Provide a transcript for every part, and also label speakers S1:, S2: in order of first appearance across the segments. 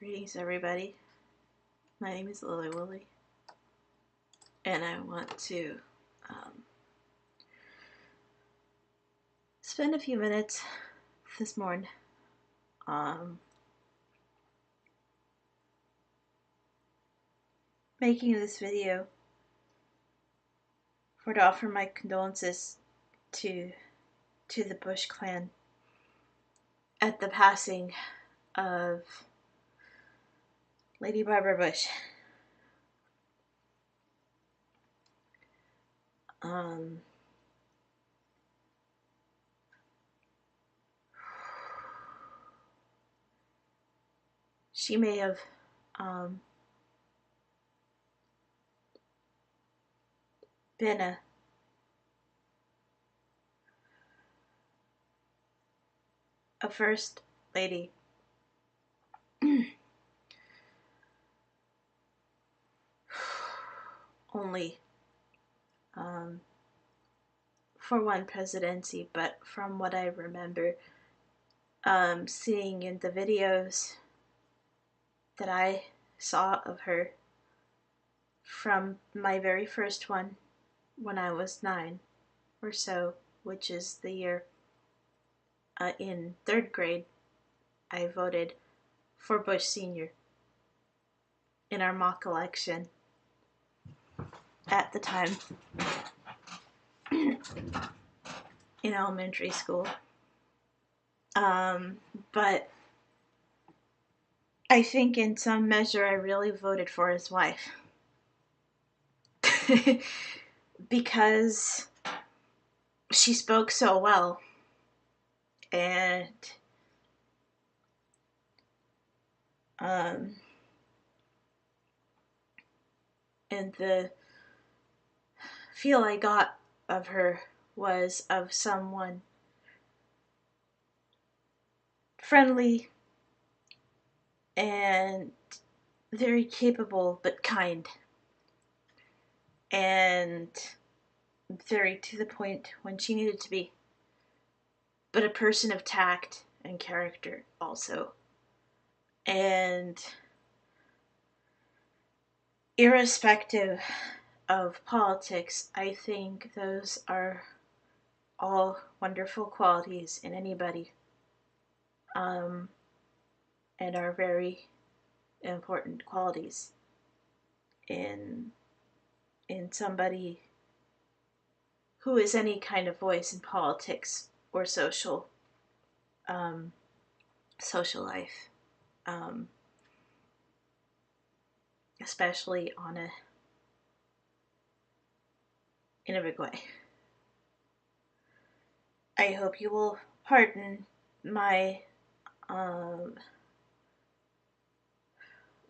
S1: Greetings, everybody. My name is Lily Willy, and I want to spend a few minutes this morning making this video to offer my condolences to the Bush clan at the passing of Lady Barbara Bush. She may have been a first lady only for one presidency, but from what I remember seeing in the videos that I saw of her from my very first one when I was 9 or so, which is the year in 3rd grade, I voted for Bush Sr. in our mock election at the time in elementary school. But I think in some measure I really voted for his wife because she spoke so well, and the feel I got of her was of someone friendly and very capable but kind, and very to the point when she needed to be, but a person of tact and character also. And irrespective of politics, I think those are all wonderful qualities in anybody, and are very important qualities in somebody who is any kind of voice in politics or social life, especially in a big way. I hope you will pardon my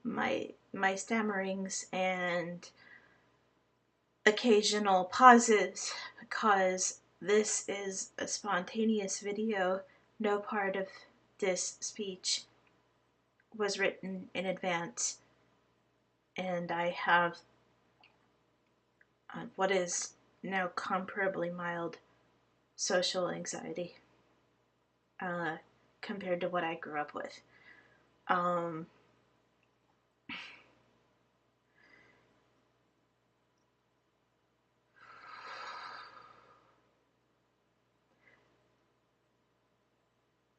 S1: my stammerings and occasional pauses, because this is a spontaneous video. No part of this speech was written in advance, and I have what is now comparably mild social anxiety compared to what I grew up with.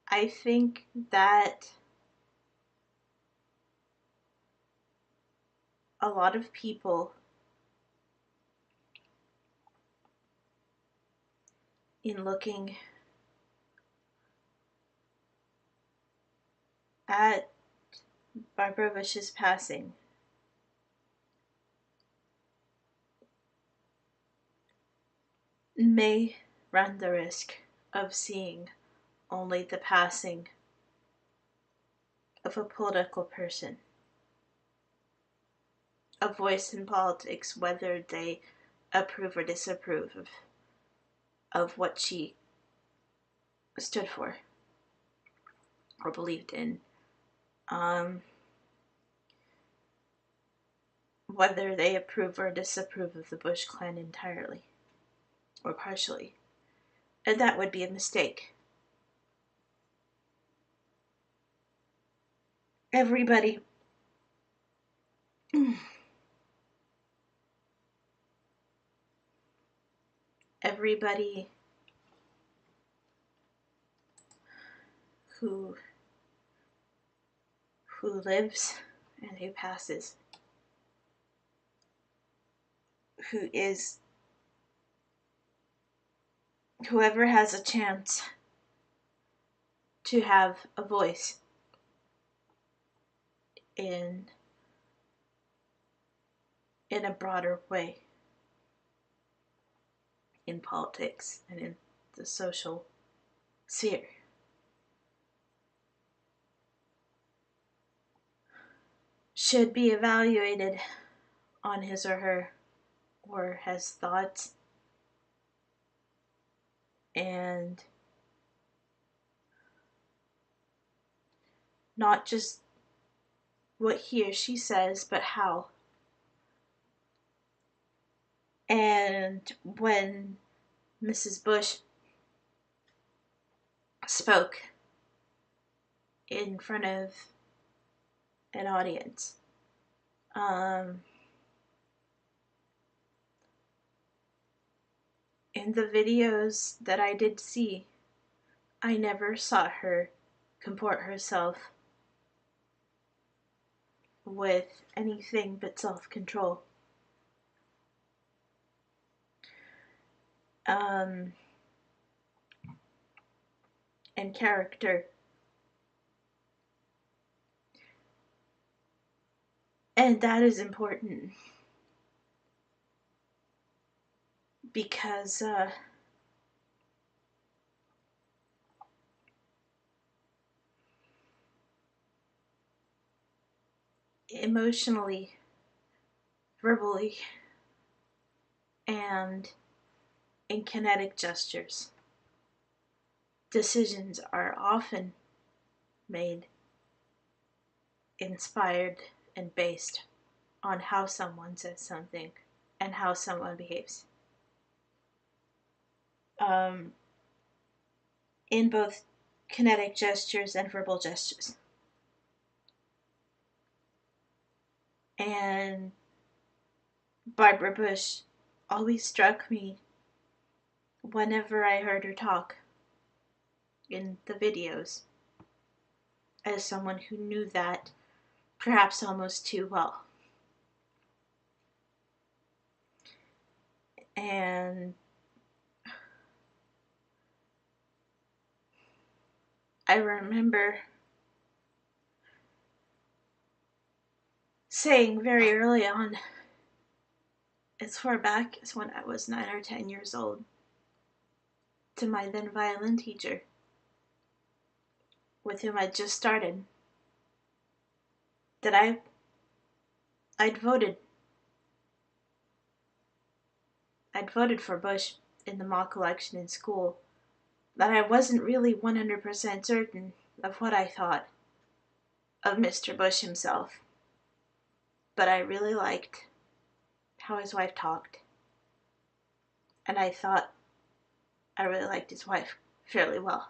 S1: I think that a lot of people in looking at Barbara Bush's passing may run the risk of seeing only the passing of a political person, a voice in politics, whether they approve or disapprove of what she stood for or believed in, whether they approve or disapprove of the Bush clan entirely or partially. And that would be a mistake. everybody everybody who lives and who passes, whoever has a chance to have a voice in a broader way in politics and in the social sphere should be evaluated on his or his thoughts and not just what he or she says, but how. And when Mrs. Bush spoke in front of an audience, in the videos that I did see, I never saw her comport herself with anything but self-control. And character. And that is important because emotionally, verbally, and in kinetic gestures, decisions are often made inspired and based on how someone says something and how someone behaves. In both kinetic gestures and verbal gestures. And Barbara Bush always struck me whenever I heard her talk in the videos as someone who knew that perhaps almost too well. And I remember saying very early on, as far back as when I was 9 or 10 years old, to my then violin teacher, with whom I'd just started, that I'd voted for Bush in the mock election in school, that I wasn't really 100% certain of what I thought of Mr. Bush himself, but I really liked how his wife talked, and I thought I really liked his wife fairly well.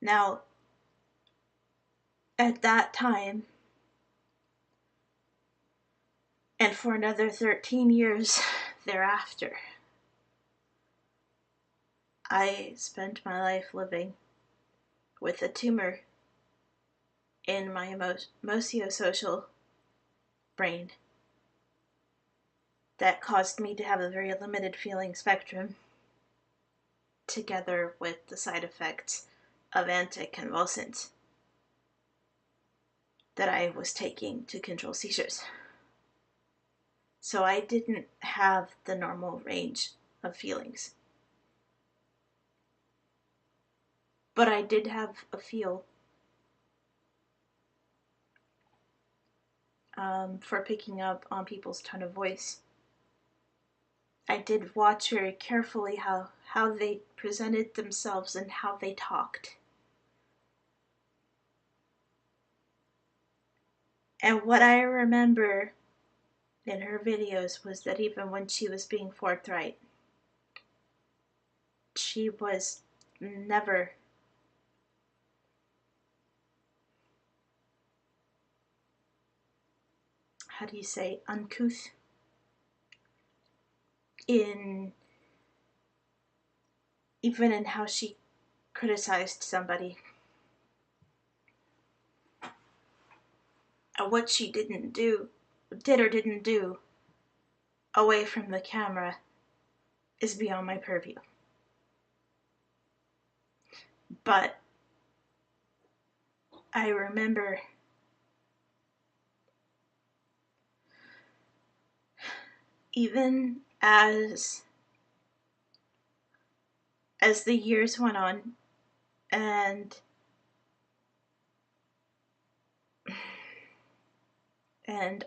S1: Now, at that time, and for another 13 years thereafter, I spent my life living with a tumor in my emocio-social brain that caused me to have a very limited feeling spectrum, together with the side effects of anticonvulsants that I was taking to control seizures. So I didn't have the normal range of feelings. But I did have a feel for picking up on people's tone of voice. I did watch very carefully how they presented themselves and how they talked. And what I remember in her videos was that even when she was being forthright, she was never how do you say, uncouth in even in how she criticized somebody. And what she did or didn't do away from the camera is beyond my purview. But I remember even as the years went on and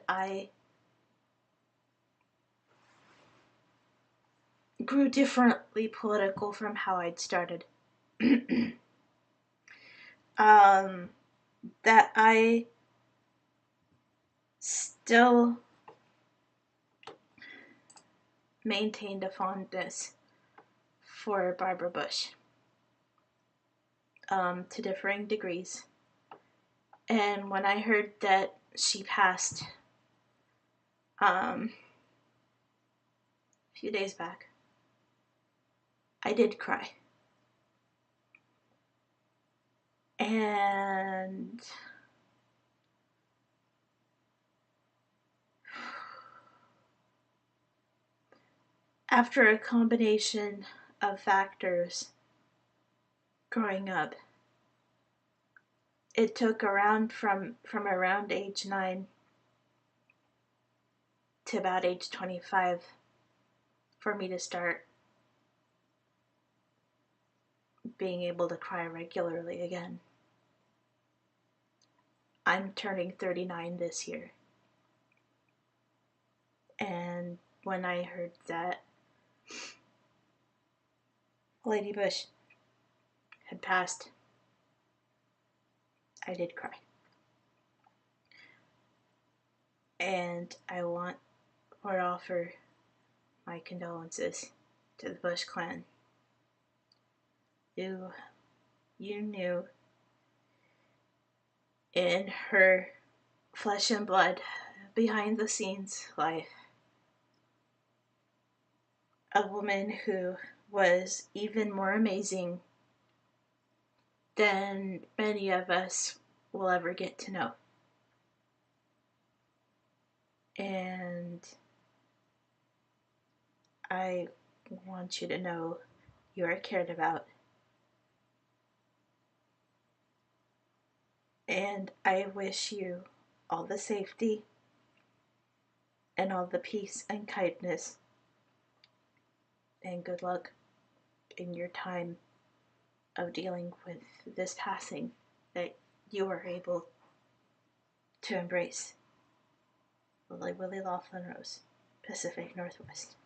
S1: I grew differently political from how I'd started. That I still maintained a fondness for Barbara Bush, to differing degrees. And when I heard that she passed a few days back, I did cry. And after a combination of factors growing up, it took from around age 9 to about age 25 for me to start being able to cry regularly again. I'm turning 39 this year. And when I heard that Lady Bush had passed, I did cry. And I want to offer my condolences to the Bush clan. You knew in her flesh and blood, behind the scenes life, a woman who was even more amazing than many of us will ever get to know. And I want you to know you are cared about. And I wish you all the safety and all the peace and kindness and good luck in your time of dealing with this passing that you are able to embrace. Willie Laughlin-Rose, Pacific Northwest.